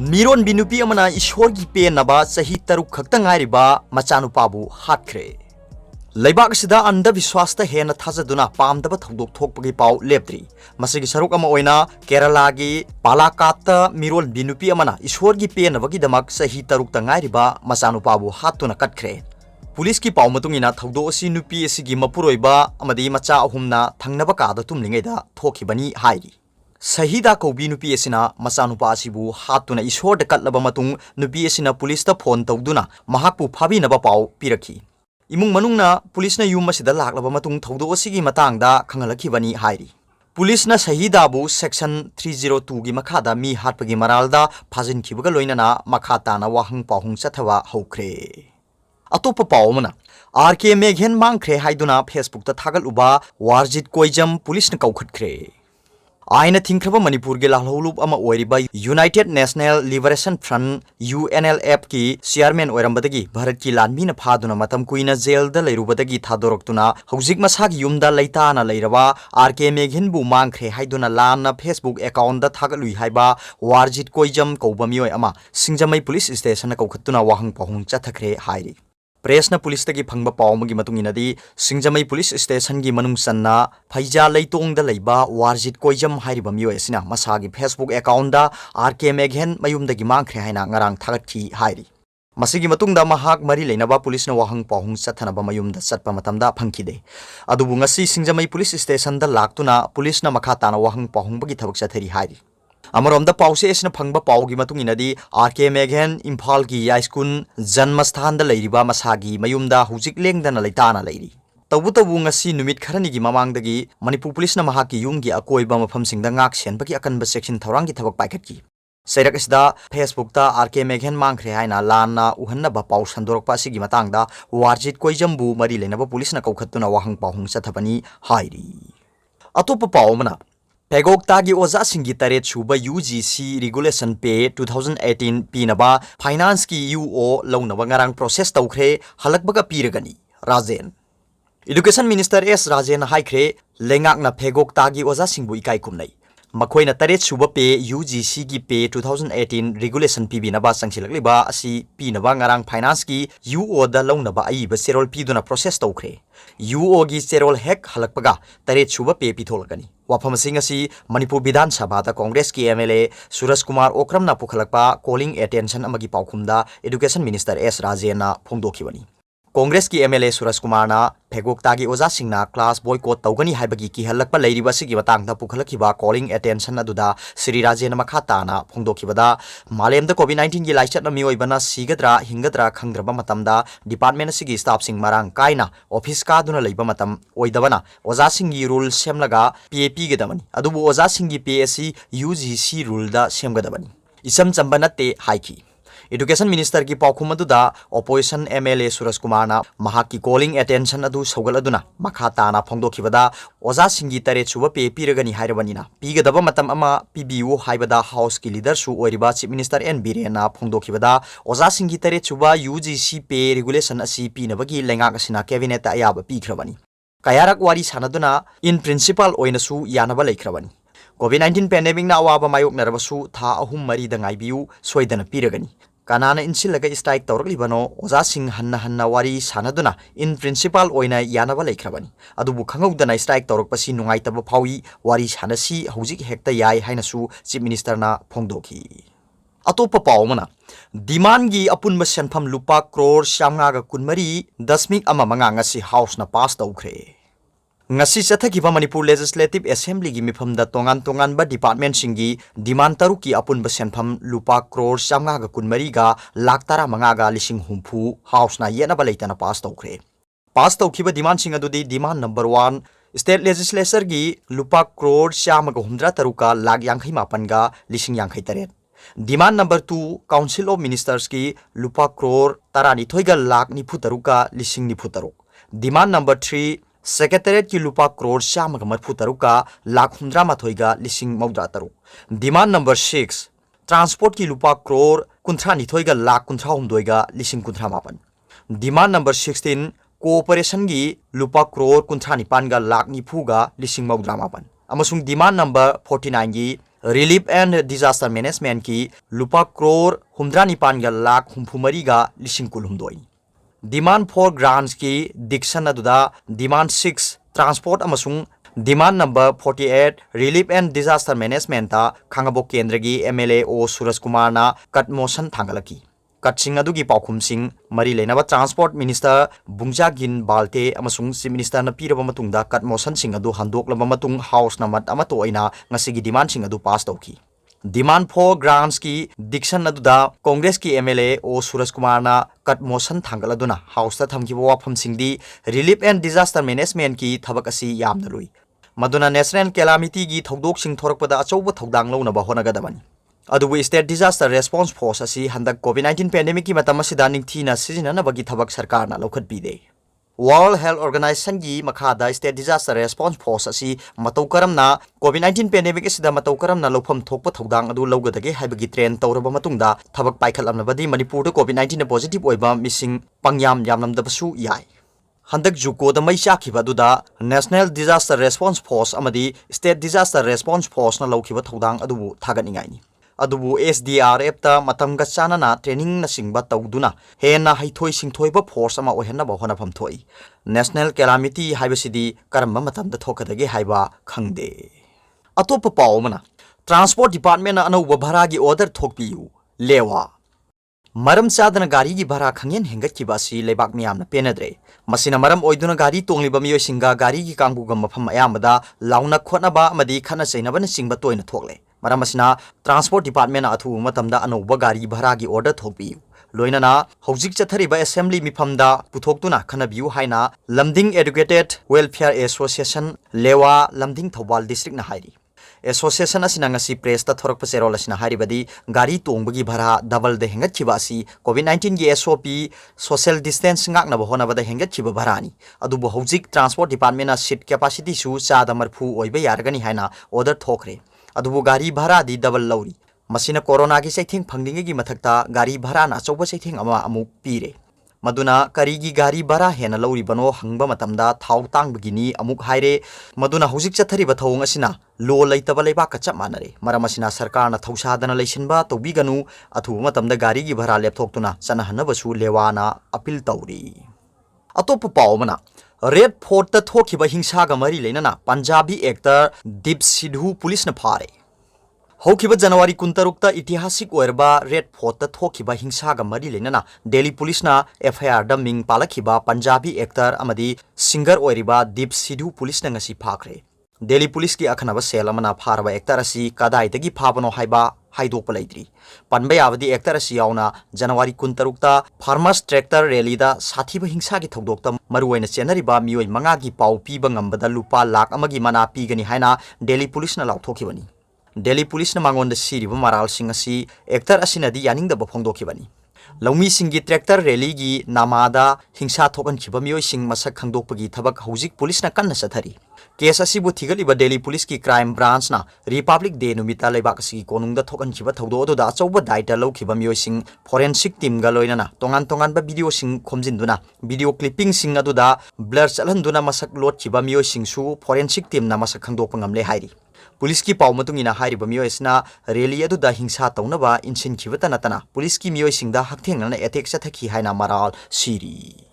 मीरोन बिनुपी अमना ईश्वर की पेनबा सही तरुक खक्ता ngairiba machanupabu हाटख्रे लेबाक सिदा अंधविश्वास हेन थाजदुना पामदब थौदोक थोकपगी पाउ लेप्त्री मसिगी सरुक अमा ओइना केरला की पालाकात मीरोन बिनुपी अमना ईश्वर की पेनबगी दमक सही तरुक ngairiba machanupabu हातुना कटख्रे पुलिस की पाउ मतुंगिना थौदो असि नुपी असिगी मपुरोइबा अमदी मचा अहुमना थंगनबा कादा तुमलिंगैदा थोखिबनी हाइरी सहीदा कौबी नुपी असिना मचानुपा असिबु हातुना ईश्वर कटलबा मतुंग नुपी असिना पुलिस फोन तौदुना महाकपु फाबिनबा पाउ पिरखी इमुंग मनुंगना पुलिसना युम असिदा लाक्लबा मतुंग थौदो असिगी मतंगदा खंगलखिबनी हाइरी पुलिसना सहीदाबु सेक्शन 302 की मखादा मी हाटपगी मरालदा फाजिनखिबगा लोइनना मखाताना वाहंग पाहुंग चथवा हौख्रे अतोप पावमना आरके मेघेन मांगख्रे हाइदुना फेसबुक थागलुबा वारजित कोइजम पुलिसना कौखटख्रे आयना थिंख्रब मणिपुर के लाहौलुब अमा ओइरिबा United National Liberation Front UNLF की चेयरमैन ओइरंबदगी भारत की लानमीना फादुना मतम कुइना जेलदा लेरुबदगी थादोरक्तुना हौजिक मसागी युमदा लैताना लैरबा आरके मेघिनबु मांगख्रे हाइदुना लाना फेसबुक अकाउंट दा थागलुइ हाइबा वारजित कोइजम कौबा मियोय अमा सिंजमई पुलिस स्टेशन कौखत्तुना वाहंग पाहुंग चथख्रे हाइरी प्रेसना पुलिस तगी फंगबा पावमगी मतुंगिनदी सिंजमई पुलिस स्टेशन की मनुंग सन्ना फैजा लैतोंगदा लैबा वारजित कोइजम हाइरिबा मियोयसिना मसागी फेसबुक अकाउंट दा आरके मेघेन मयुमदगी मांगख्रे हाइना ngarang थागतखी हाइरी मसिगी मतुंगदा महाक मरी लेनबा पुलिसना वाहंग पाहुंग चथनबा मयुमदा चटपा मतमदा फंखिदे अदुबु ngasi सिंजमई पुलिस स्टेशन दा लाक्तुना पुलिसना मखा ताना वाहंग पाहुंगबगी थबक चथरी हाइरी अमरोमदा पाउसे एसना फंगबा पाउगी मतुंगिनदी आरके मेघेन इम्फाल की यास्कुन जन्मस्थान दा लैरिबा मसागी मयुमदा हुजिक लेंगदना लैताना लैरी तबु ngasi नुमित खरनिगी ममांगदगी मणिपुर पुलिसना महाकी युमगी अकोइबा मफमसिंगदा ngak senबगी अकनबा सेक्शन थौरांगी थबक पाइखटकी सैरकसदा फेसबुक ता आरके मेघेन मांगख्रे हाइना लाना उहन्नबा पाउ संदोरकपा असिगी मतंगदा वारजित कोइजमबु मरी लेनबा पुलिसना कौखत्तुना वाहंग पाहुंग चथबनी हाइरी अतोप पाउमना पेगोक्तागी ओजा सिंगी तरेत सुबा UGC रेगुलेशन पे 2018 पीनबा फाइनांस की UO लौनबा ngarang प्रोसेस तौख्रे हलकबगा पीरगनी Rajen education minister S Rajen हाइख्रे लेंगाकना पेगोक्तागी ओजा सिंगबु इकाई कुमनै मखोइना तरेत सुबा पे UGC की पे 2018 रेगुलेशन पीबिनबा संगसिलकलिबा असि पीनबा ngarang फाइनांस की UO दा लौनबा आइबा सेरोल पीदुना प्रोसेस तौख्रे UO की सेरोल हेक हलकपगा तरेत सुबा पे पिथोलकनी वाफम सिंह असि मणिपुर विधान सभा कांग्रेस की MLA सूरज कुमार ओक्रमना पुखलकपा कॉलिंग अटेंशन अमगी पाउखुमदा एजुकेशन मिनिस्टर S राजेना फोंदोखिबनी कांग्रेस की MLA सूरज कुमारना फेगोक्तागी ओजा सिंगना क्लास बॉयकॉट तौगनी हाइबगी की हलकपा लैरिबा सिगी मतंगदा पुखलखिबा कॉलिंग अटेंशन अदुदा श्री राजेना मखाताना फोंदोखिबदा मालेमदा कोविड-19 की लाइचटना मिओइबना सिगद्रा हिंगद्रा खंगद्रबा मतमदा डिपार्टमेंट सिगी स्टाफ सिंग मरांग काइना ऑफिस कादुना लैबा मतम ओइदबना ओजा सिंगी रूल सेमलगा PAP गेदमनी अदुबु ओजा सिंगी PAC UGC रूल दा सेमगदबनी इसम चंबनते हाइकी एजुकेशन मिनिस्टर की पाउखुम अदुदा ऑपोजिशन MLA सूरज कुमारना महाकी कॉलिंग अटेंशन अदु सौगलदुना मखाताना फोंदोखिबदा ओजा सिंगी तरेत सुबा पे पीरगनी हाइरबनिना पीगदबा मतम अमा पीबीयू हाइबदा हाउस की लीडर सु ओइरिबा चीफ मिनिस्टर N बीरेना फोंदोखिबदा ओजा सिंगी तरेत सुबा UGC पे रेगुलेशन असि पीनबगी लेंगाक असिना कैबिनेट अयाब पीख्रबनी कयारक वारी सानदुना इन प्रिंसिपल ओइनसु यानबा लेख्रबनी कोविड-19 पेंडेमिक ना अवाबा मायोकनरबसु था अहुम मरी दंगाइबियु सोइदना पीरगनी कानाना इनसिलगा स्ट्राइक तौरकलिबनो ओजा सिंह हन्ना हन्ना वारी सानदुना इन प्रिंसिपल ओइना यानबा लेख्रबनी अदुबु खंगौदना स्ट्राइक तौरकपसि नुंगाइतबा फावी वारी सानसी हौजिक हेक्ता याय हाइनसु चीफ मिनिस्टरना फोंदोखी अतोप पावमना डिमांड की अपुनब सेनफम लुपा करोड़ 5.24 हाउस ना पास तौख्रे ngasi chathakhiba manipur legislative assembly gi mifamda tongan tongan ba department singi demand taru ki apunba senpham lupa crore 5.24 ga lakh tara manga ga lising humpu house na yena ba leitana pass tawkhre pass tawkhiba demand sing adudi demand number 1 state legislature gi lupa crore 5.13 ka lakh 58 ga lising 58 demand number 2 council of ministers ki lupa crore 12 ga lakh 93 ka lising 93 demand number 3 secretariat की लुपा करोड़ 5.43 का लाख 113 का लिसिंग 93 demand number 6 transport की लुपा करोड़ 92 का लाख 132 का लिसिंग 98 demand number 16 cooperation की लुपा करोड़ 95 का लाख 90 का लिसिंग 98 अमसुंग डिमांड नंबर 49 की रिलीफ एंड डिजास्टर मैनेजमेंट की लुपा crore 19 lakh 34,000 demand for grants की डिक्शन अदुदा डिमांड 6 ट्रांसपोर्ट अमसुंग demand number 48 relief and disaster management खांगबोक केंद्र की MLA ओ सूरज कुमार ना कट मोशन थांगलकी कटसिंग अदुगी पाउखुमसिंग मरी लेनबा ट्रांसपोर्ट मिनिस्टर बुंगजागिन बाल्टे अमसुंग चीफ मिनिस्टर न पीरबा मतुंगदा कट मोशन सिंग अदु हंदोकलबा मतुंग हाउस नमत अमा तोइना ngasi डिमांड सिंग अदु पास तौकी डिमांड फॉर ग्रांट्स की डिक्शन अदुदा कांग्रेस की MLA ओ सूरज कुमार ना कट मोशन थांगलदुना हाउस ता थमकिबो वाफम सिंगदी रिलीफ एंड डिजास्टर मैनेजमेंट की थबक असि यामना लुई मदुना नेशनल कैलामिटी की थौदोक सिंग थोरकपदा अचौब थौदांग लौनबा होनगदबनी अदुबु स्टेट डिजास्टर रेस्पॉन्स फोर्स असि हंदक कोविड-19 पेंडेमिक की मतम असिदा निंगथीना सिजिननबगी थबक सरकारना लौखटपीदे वर्ल्ड हेल्थ ऑर्गेनाइजेशन की मखादा स्टेट डिजास्टर रेस्पॉन्स फोर्स असि मतौ करमना कोविड-19 पेंडेमिक असिदा मतौ करमना लौफम थोकप थौदांग अदु लौगदगे हाइबगी ट्रेन तौरबा मतुंगदा थबक पाइखलमनबदी मणिपुर कोविड-19 पॉजिटिव ओइबा मिसिंग पंग्याम यामनमदबसु याय हंदक जुकोद मई चाखिबा दुदा नेशनल डिजास्टर रेस्पॉन्स फोर्स अमदी स्टेट डिजास्टर रेस्पॉन्स फोर्स ना लौखिबा थौदांग अदुबु थागनिंगाइनी अदुबु SDRF ता मतमगा चानना ट्रेनिंग न सिंगबा तौदुना हेना हैथोय सिंथोयबा फोर्स अमा ओहेनबा होनाफम थोई नेशनल कैलामिटी हाइबसिदी करम मतमदा थोकदगे हाइबा खंगदे अतोप पावमना ट्रांसपोर्ट डिपार्टमेंट अनौब भरागी ऑर्डर थोकपियु लेवा मरम चादना गाड़ी की भरा खंगेन हेंगतखिबासी लेबाक मियामना पेनद्रे मसिना मरम ओइदुना गाड़ी तोंगलिबा मियोय सिंगा गाड़ी की कांगबुगा मफम अयामदा लाउना खोनबा अमदी खना चैनबना सिंगबा तोयना थोकले मरम असिना ट्रांसपोर्ट डिपार्टमेंट अथु मतमदा अनौब गाड़ी भरा की ऑर्डर थोकपियु लोइनना हौजिक चथरिबा असेंबली मिफमदा पुथोक्तुना खनबियु हाइना लमदिंग एडुकेटेड वेलफेयर एसोसिएशन लेवा लमदिंग थौबाल डिस्ट्रिक्ट ना हाइरी एसोसिएशन असिना ngasi प्रेस ता थोरक पसेरोल असिना हारिबदी गाड़ी तोंगबगी भरा डबल दे हेंगतखिबा असि कोविड-19 की SOP सोशल डिस्टेंस ngakna होनबदा हेंगतखिबा भरानी अदुबो हौजिक ट्रांसपोर्ट डिपार्टमेंट सीट कैपेसिटी सु चादा मरफु ओइबा यारगनी हाइना ऑर्डर थोखरे अदुबो गाड़ी भरा दी डबल लौरी मसिना कोरोना की सैथिंग फंगदिंग की मथकता गाड़ी भरा ना चौबा सैथिंग अमा अमुक पीरे मदुना करीगी गाड़ी भरा हेना लौरी बनो हंगबा मतमदा थाव तांगबगिनी अमुक हाइरे मदुना हौजिक चथरिबा थौंग असिना लो लैतबा लेबाक का चप मानरे मरम असिना सरकारना थौसादना लैसिनबा तौबिगनु अथु मतमदा गाड़ी की भरा लेपथोक्तुना चनहनबसु लेवाना अपील तौरी अतोप पावमना रेड फोर्ट ता थोखिबा हिंसागा मरी लेनना पंजाबी एक्टर दीप सिद्धू पुलिस न फारे हौखिबा जनवरी 23 इतिहासिक ओरबा रेड फोर्ट ता थोखिबा हिंसागा मरी लेनना दिल्ली पुलिस ना FIR दा Ming पालखिबा Punjabi actor अमदी singer ओरिबा Deep Sidhu police ना ngasi फाखरे दिल्ली पुलिस की अखनबा सेल अमना फारबा एक्टर असि कदाइदगी फाबनो हाइबा हाइदोप लैद्री पनबा याबदी एक्टर असि यावना जनवरी 23 ता फार्मर्स ट्रैक्टर रैली दा साथीबा हिंसा की थौदोकता मरुवैना चेनरिबा मियोय मंगा की पाउ पीबा ngambada lupa लाख अमगी मना पीगनी हाइना दिल्ली पुलिस ना लाउथोखिबनी दिल्ली पुलिस ना मांगोंद सिरिबा मराल सिंह असि एक्टर असिनदी यानिंगदबा फोंदोखिबनी लौमी सिंगी ट्रैक्टर रैली की नामादा हिंसा थोकनखिबा मियोय सिंह मसक खंगदोकपगी थबक हौजिक पुलिस ना कन्ना चथरी केस असिबु थिगलिबा दिल्ली पुलिस की क्राइम ब्रांच ना रिपब्लिक डे नुमिता लेबाक असि कोनुंगदा थोकनखिबा थौदो अदुदा अचौबा दायित्व लौखिबा मियोय सिंह फोरेंसिक टीम गा लोइनना तोंगान तोंगानबा वीडियो सिंह खोमजिनदुना वीडियो क्लिपिंग सिंह अदुदा ब्लर चलहंदुना मसक लोटखिबा मियोय सिंहसु फोरेंसिक टीम ना मसक खंगदोकपा ngamle हाइरी पुलिस की पाव मतुंगिना हारिबा मियोयसना रैली अदुदा हिंसा तौनबा इंसिनखिबता नतना पुलिस की मियोयसिंगदा हक्थेंगना एटेक चथखि हाइना मराल सिरी।